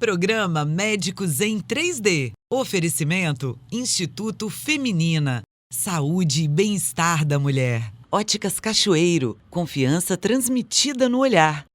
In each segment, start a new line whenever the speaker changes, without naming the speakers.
Programa Médicos em 3D. Oferecimento Instituto Feminina. Saúde e bem-estar da mulher. Óticas Cachoeiro. Confiança transmitida no olhar.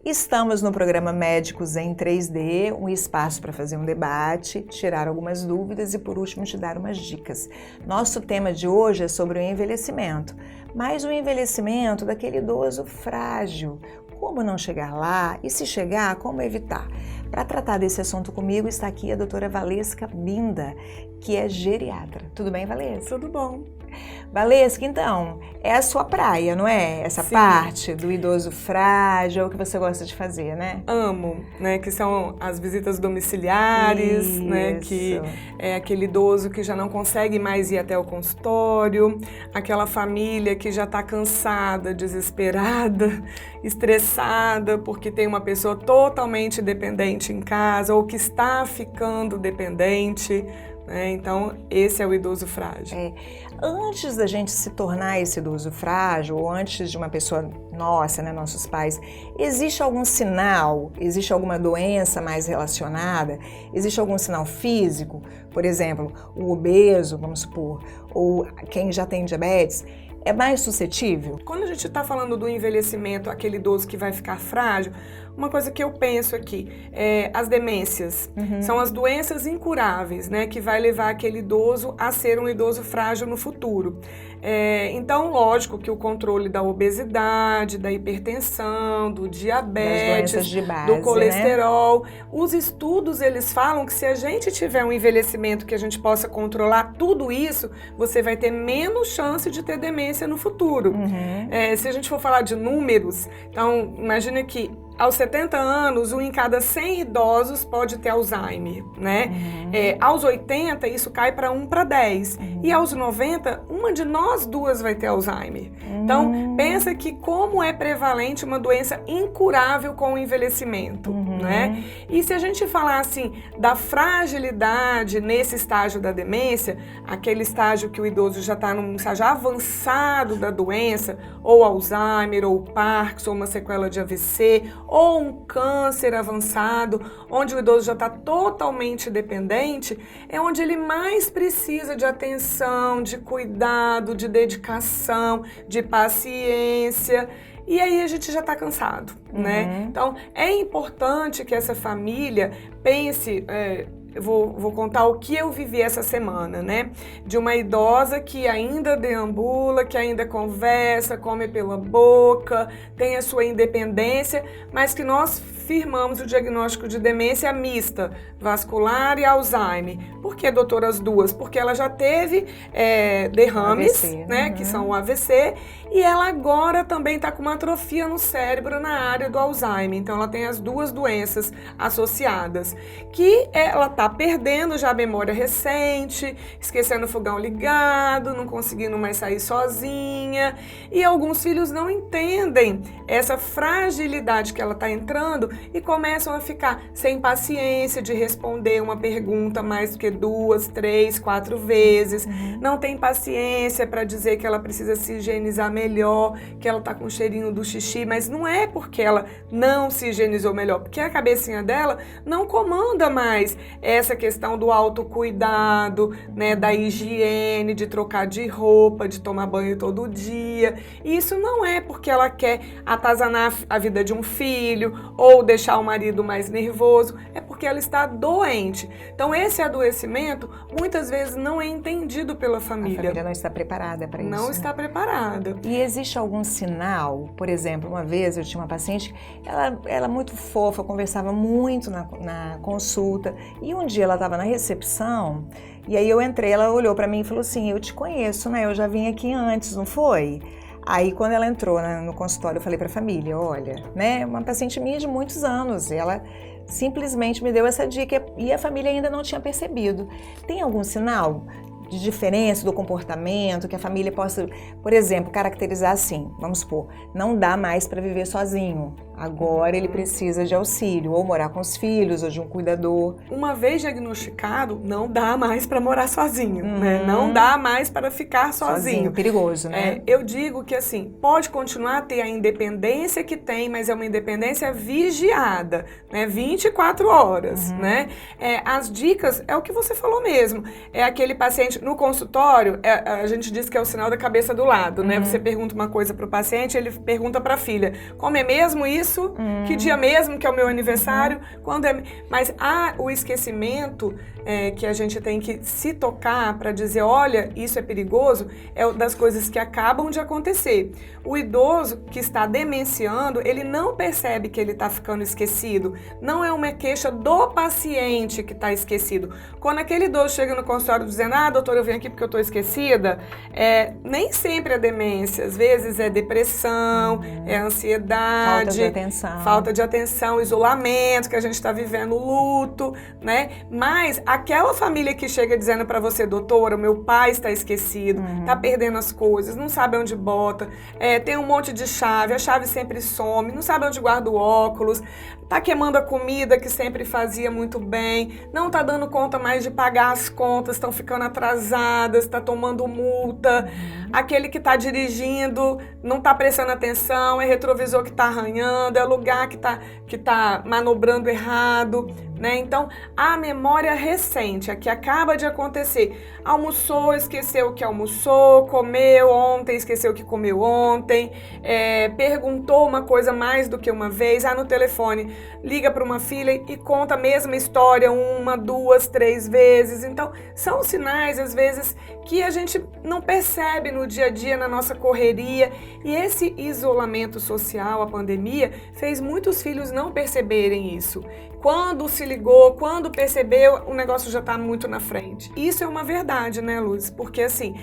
Estamos no programa Médicos em 3D, um espaço para fazer um debate, tirar algumas dúvidas e, por último, te dar umas dicas. Nosso tema de hoje é sobre o envelhecimento, mas o envelhecimento daquele idoso frágil. Como não chegar lá e, se chegar, como evitar? Para tratar desse assunto comigo está aqui a doutora Valesca Binda, que é geriatra. Tudo bem, Valesca?
Tudo bom.
Valesca, então, é a sua praia, não é? Essa
Sim.
parte do idoso frágil, que você gosta de fazer, né?
Amo, né? Que são as visitas domiciliares,
Isso.
né? Que é aquele idoso que já não consegue mais ir até o consultório, aquela família que já está cansada, desesperada, estressada, porque tem uma pessoa totalmente dependente em casa ou que está ficando dependente, né? Então, esse é o idoso frágil.
Antes da gente se tornar esse idoso frágil, ou antes de uma pessoa nossa, né, nossos pais, existe algum sinal, existe alguma doença mais relacionada, existe algum sinal físico? Por exemplo, o obeso, vamos supor, ou quem já tem diabetes, é mais suscetível?
Quando a gente está falando do envelhecimento, aquele idoso que vai ficar frágil, uma coisa que eu penso aqui é as demências. São as doenças incuráveis, né, que vai levar aquele idoso a ser um idoso frágil no futuro. Então, lógico que o controle da obesidade, da hipertensão, do diabetes,
de base,
do colesterol. Né? Os estudos, eles falam que se a gente tiver um envelhecimento que a gente possa controlar tudo isso, você vai ter menos chance de ter demência no futuro. Se a gente for falar de números, então, imagina que aos 70 anos, 1 em cada 100 idosos pode ter Alzheimer, né? Aos 80, isso cai para 1 para 10. E aos 90, uma de nós duas vai ter Alzheimer. Então, pensa que como é prevalente uma doença incurável com o envelhecimento, né? E se a gente falar assim da fragilidade nesse estágio da demência, aquele estágio que o idoso já está num estágio avançado da doença, ou Alzheimer, ou Parkinson, ou uma sequela de AVC, ou um câncer avançado, onde o idoso já está totalmente dependente, é onde ele mais precisa de atenção, de cuidado, de dedicação, de paciência. E aí a gente já está cansado, né? Então, é importante que essa família pense... Eu vou contar o que eu vivi essa semana, né? De uma idosa que ainda deambula, que ainda conversa, come pela boca, tem a sua independência, mas que nós firmamos o diagnóstico de demência mista, vascular e Alzheimer. Por que, doutora, as duas? Porque ela já teve derrames,
AVC,
né? Que são o AVC, e ela agora também está com uma atrofia no cérebro na área do Alzheimer. Então, ela tem as duas doenças associadas, que ela está perdendo já a memória recente, esquecendo o fogão ligado, não conseguindo mais sair sozinha, e alguns filhos não entendem essa fragilidade que ela está entrando e começam a ficar sem paciência de responder uma pergunta mais do que 2, 3, 4 vezes, não tem paciência para dizer que ela precisa se higienizar melhor, que ela está com o cheirinho do xixi, mas não é porque ela não se higienizou melhor, porque a cabecinha dela não comanda mais essa questão do autocuidado, né, da higiene, de trocar de roupa, de tomar banho todo dia. E isso não é porque ela quer atazanar a vida de um filho ou deixar o marido mais nervoso, é porque ela está doente. Então, esse adoecimento muitas vezes não é entendido pela família.
A família não está preparada para isso.
Não está preparada.
E existe algum sinal? Por exemplo, uma vez eu tinha uma paciente, ela muito fofa, conversava muito na consulta, e um dia ela estava na recepção, e aí eu entrei, ela olhou para mim e falou assim: eu te conheço, né? Eu já vim aqui antes, não foi? Aí, quando ela entrou no consultório, eu falei para a família: olha, né, uma paciente minha de muitos anos, ela simplesmente me deu essa dica e a família ainda não tinha percebido. Tem algum sinal de diferença do comportamento que a família possa, por exemplo, caracterizar assim? Vamos supor, não dá mais para viver sozinho. Agora ele precisa de auxílio, ou morar com os filhos, ou de um cuidador.
Uma vez diagnosticado, não dá mais para morar sozinho, né? Não dá mais para ficar sozinho.
Perigoso, né?
Eu digo que assim, pode continuar a ter a independência que tem, mas é uma independência vigiada, né? 24 horas, né? As dicas, é o que você falou mesmo, é aquele paciente no consultório, a gente diz que é o sinal da cabeça do lado, né? Você pergunta uma coisa para o paciente, ele pergunta para a filha, como é mesmo isso? Que dia mesmo que é o meu aniversário? Quando é? Mas o esquecimento que a gente tem que se tocar para dizer, olha, isso é perigoso, é das coisas que acabam de acontecer. O idoso que está demenciando, ele não percebe que ele está ficando esquecido. Não é uma queixa do paciente que está esquecido. Quando aquele idoso chega no consultório dizendo, doutor, eu vim aqui porque eu estou esquecida, nem sempre é demência. Às vezes é depressão, é ansiedade, falta de atenção, isolamento, que a gente está vivendo, luto, né? Mas aquela família que chega dizendo para você, doutora, o meu pai está esquecido, está perdendo as coisas, não sabe onde bota, tem um monte de chave, a chave sempre some, não sabe onde guarda o óculos, tá queimando a comida que sempre fazia muito bem, não tá dando conta mais de pagar as contas, estão ficando atrasadas, tá tomando multa, aquele que tá dirigindo não tá prestando atenção, é retrovisor que tá arranhando, é lugar que tá manobrando errado, né? Então, a memória recente, a que acaba de acontecer, almoçou, esqueceu o que almoçou, comeu ontem, esqueceu o que comeu ontem, perguntou uma coisa mais do que uma vez, no telefone, liga para uma filha e conta a mesma história 1, 2, 3 vezes. Então, são sinais, às vezes, que a gente não percebe no dia a dia, na nossa correria. E esse isolamento social, a pandemia, fez muitos filhos não perceberem isso. Quando se ligou, quando percebeu, o negócio já está muito na frente. Isso é uma verdade, né, Luz? Porque, assim,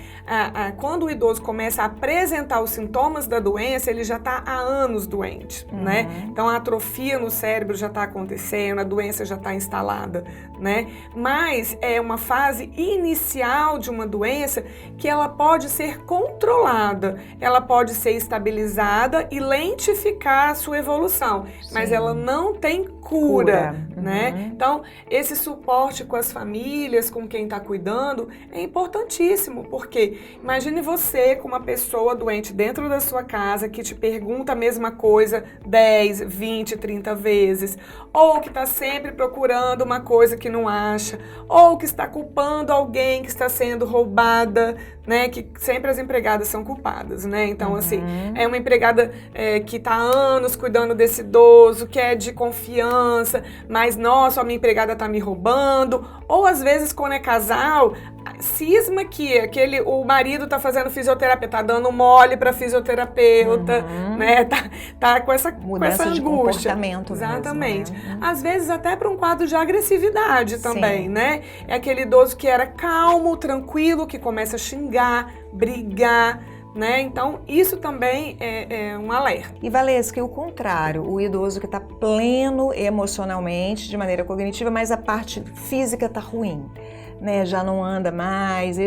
quando o idoso começa a apresentar os sintomas da doença, ele já está há anos doente, né? Então, a atrofia no cérebro já está acontecendo, a doença já está instalada, né? Mas é uma fase inicial de uma doença que ela pode ser controlada, ela pode ser estabilizada e lentificar a sua evolução, mas ela não tem cura. Né? Então, esse suporte com as famílias, com quem está cuidando, é importantíssimo, porque imagine você com uma pessoa doente dentro da sua casa que te pergunta a mesma coisa 10, 20, 30 vezes, ou que está sempre procurando uma coisa que não acha, ou que está culpando alguém que está sendo roubada, né? Que sempre as empregadas são culpadas, né? Então, assim, é uma empregada que está há anos cuidando desse idoso, que é de confiança, mas, nossa, a minha empregada tá me roubando. Ou, às vezes, quando é casal, cisma que o marido tá fazendo fisioterapia, tá dando mole pra fisioterapeuta, né? Tá com essa angústia.
De comportamento.
Exatamente.
Mesmo, né?
Às vezes, até para um quadro de agressividade também, né? É aquele idoso que era calmo, tranquilo, que começa a xingar, brigar, né? Então, isso também é um alerta.
E, Valesca, o contrário, o idoso que está pleno emocionalmente, de maneira cognitiva, mas a parte física está ruim, né? Já não anda mais.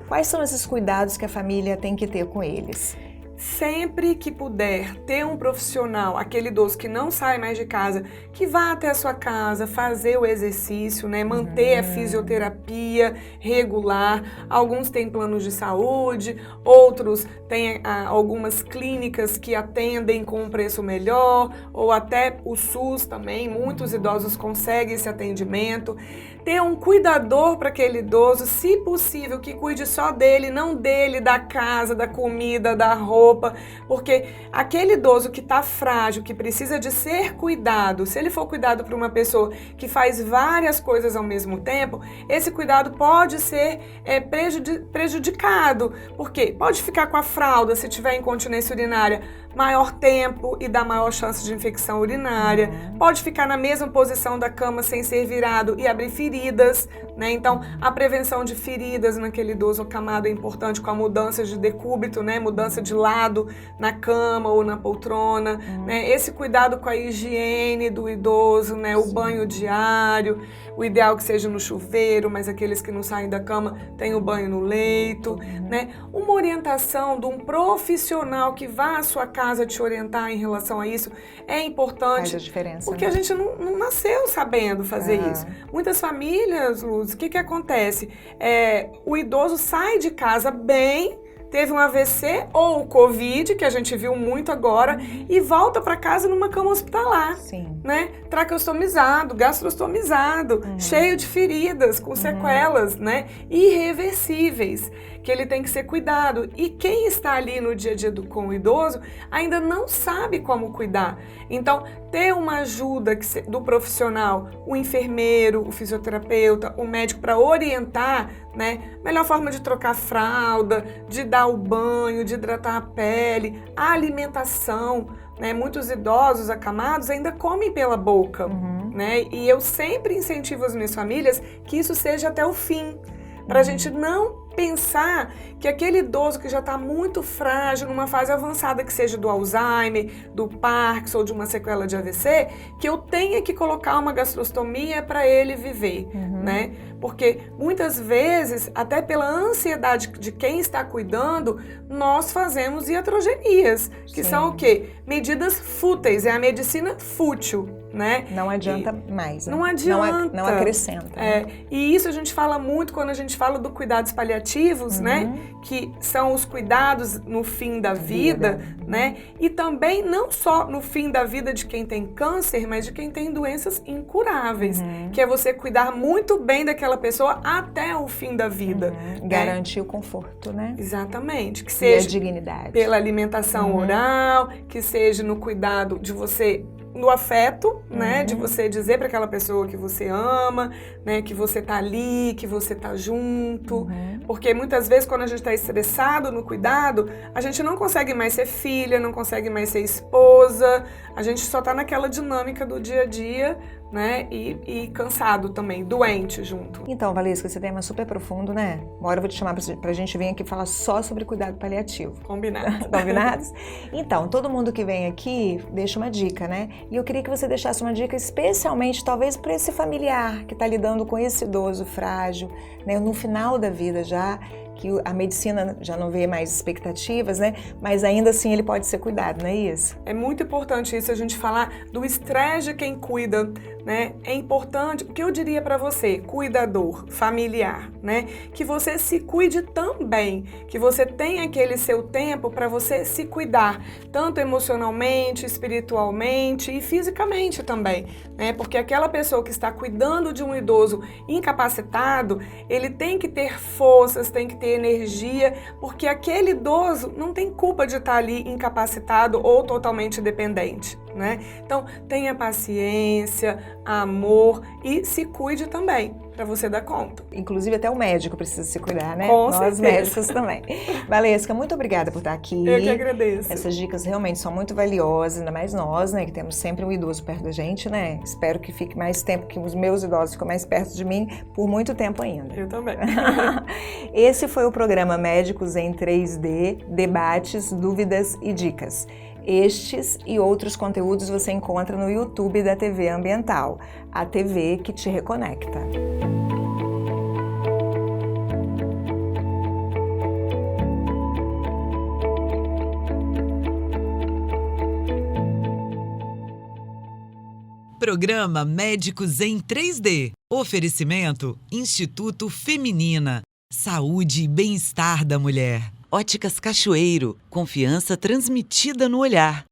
Quais são esses cuidados que a família tem que ter com eles?
Sempre que puder ter um profissional, aquele idoso que não sai mais de casa, que vá até a sua casa, fazer o exercício, né? Manter a fisioterapia regular. Alguns têm planos de saúde, outros têm algumas clínicas que atendem com um preço melhor, ou até o SUS também, muitos idosos conseguem esse atendimento. Ter um cuidador para aquele idoso, se possível, que cuide só dele, não dele, da casa, da comida, da roupa, porque aquele idoso que está frágil, que precisa de ser cuidado, se ele for cuidado por uma pessoa que faz várias coisas ao mesmo tempo, esse cuidado pode ser prejudicado, porque pode ficar com a fralda, se tiver incontinência urinária, maior tempo e dar maior chance de infecção urinária, pode ficar na mesma posição da cama sem ser virado e abrir feridas, né? Então, a prevenção de feridas naquele idoso acamado é importante com a mudança de decúbito, né? Mudança de lado na cama ou na poltrona, né? Esse cuidado com a higiene do idoso, né? O banho diário, O ideal é que seja no chuveiro, mas aqueles que não saem da cama têm o banho no leito, né? Uma orientação de um profissional que vá à sua casa te orientar em relação a isso é importante.
Faz a diferença.
Porque
né?
a gente não nasceu sabendo fazer isso. Muitas famílias, Luz, o que acontece? O idoso sai de casa bem, teve um AVC ou o Covid, que a gente viu muito agora, e volta para casa numa cama hospitalar.
Sim.
Né? Traqueostomizado, gastrostomizado, cheio de feridas, com sequelas, né? Irreversíveis, que ele tem que ser cuidado. E quem está ali no dia a dia com o idoso ainda não sabe como cuidar. Então, ter uma ajuda do profissional, o enfermeiro, o fisioterapeuta, o médico, para orientar, né? Melhor forma de trocar fralda, de dar o banho, de hidratar a pele, a alimentação. Né, muitos idosos acamados ainda comem pela boca, né? E eu sempre incentivo as minhas famílias que isso seja até o fim, para a gente não pensar que aquele idoso que já está muito frágil, numa fase avançada, que seja do Alzheimer, do Parkinson ou de uma sequela de AVC, que eu tenha que colocar uma gastrostomia para ele viver, né? Porque muitas vezes, até pela ansiedade de quem está cuidando, nós fazemos iatrogenias, que são o quê? Medidas fúteis, é a medicina fútil, né?
Não adianta mais. Né?
Não adianta.
Não acrescenta.
Né? E isso a gente fala muito quando a gente fala do cuidados paliativos, né? Que são os cuidados no fim da vida, né? E também não só no fim da vida de quem tem câncer, mas de quem tem doenças incuráveis, que é você cuidar muito bem daquela pessoa até o fim da vida. Né?
Garantir o conforto, né?
Exatamente. Que
E
seja
a dignidade.
pela alimentação oral, que seja no cuidado de você, no afeto, né, de você dizer para aquela pessoa que você ama, né, que você tá ali, que você tá junto, porque muitas vezes quando a gente tá estressado no cuidado, a gente não consegue mais ser filha, não consegue mais ser esposa, a gente só tá naquela dinâmica do dia a dia, né, e cansado também, doente junto.
Então, Valesca, esse tema é super profundo, né? Uma hora eu vou te chamar pra gente vir aqui falar só sobre cuidado paliativo.
Combinado.
Combinados? Então, todo mundo que vem aqui deixa uma dica, né? E eu queria que você deixasse uma dica especialmente, talvez, para esse familiar que está lidando com esse idoso frágil, né? No final da vida já, que a medicina já não vê mais expectativas, né? Mas ainda assim ele pode ser cuidado, não é isso?
É muito importante isso, a gente falar do estresse de quem cuida, né? É importante, o que eu diria para você, cuidador, familiar, né? Que você se cuide também, que você tenha aquele seu tempo para você se cuidar, tanto emocionalmente, espiritualmente e fisicamente também, né? Porque aquela pessoa que está cuidando de um idoso incapacitado, ele tem que ter forças, tem que ter energia, porque aquele idoso não tem culpa de estar ali incapacitado ou totalmente dependente, né? Então, tenha paciência, amor e se cuide também, para você dar conta.
Inclusive até o médico precisa se cuidar, né?
Com
Nós
certeza.
médicos também. Valesca, muito obrigada por estar aqui.
Eu que agradeço.
Essas dicas realmente são muito valiosas, ainda mais nós, né, que temos sempre um idoso perto da gente, né? Espero que fique mais tempo, que os meus idosos fiquem mais perto de mim, por muito tempo ainda.
Eu também.
Esse foi o programa Médicos em 3D, debates, dúvidas e dicas. Estes e outros conteúdos você encontra no YouTube da TV Ambiental, a TV que te reconecta.
Programa Médicos em 3D. Oferecimento Instituto Feminina. Saúde e bem-estar da mulher. Óticas Cachoeiro. Confiança transmitida no olhar.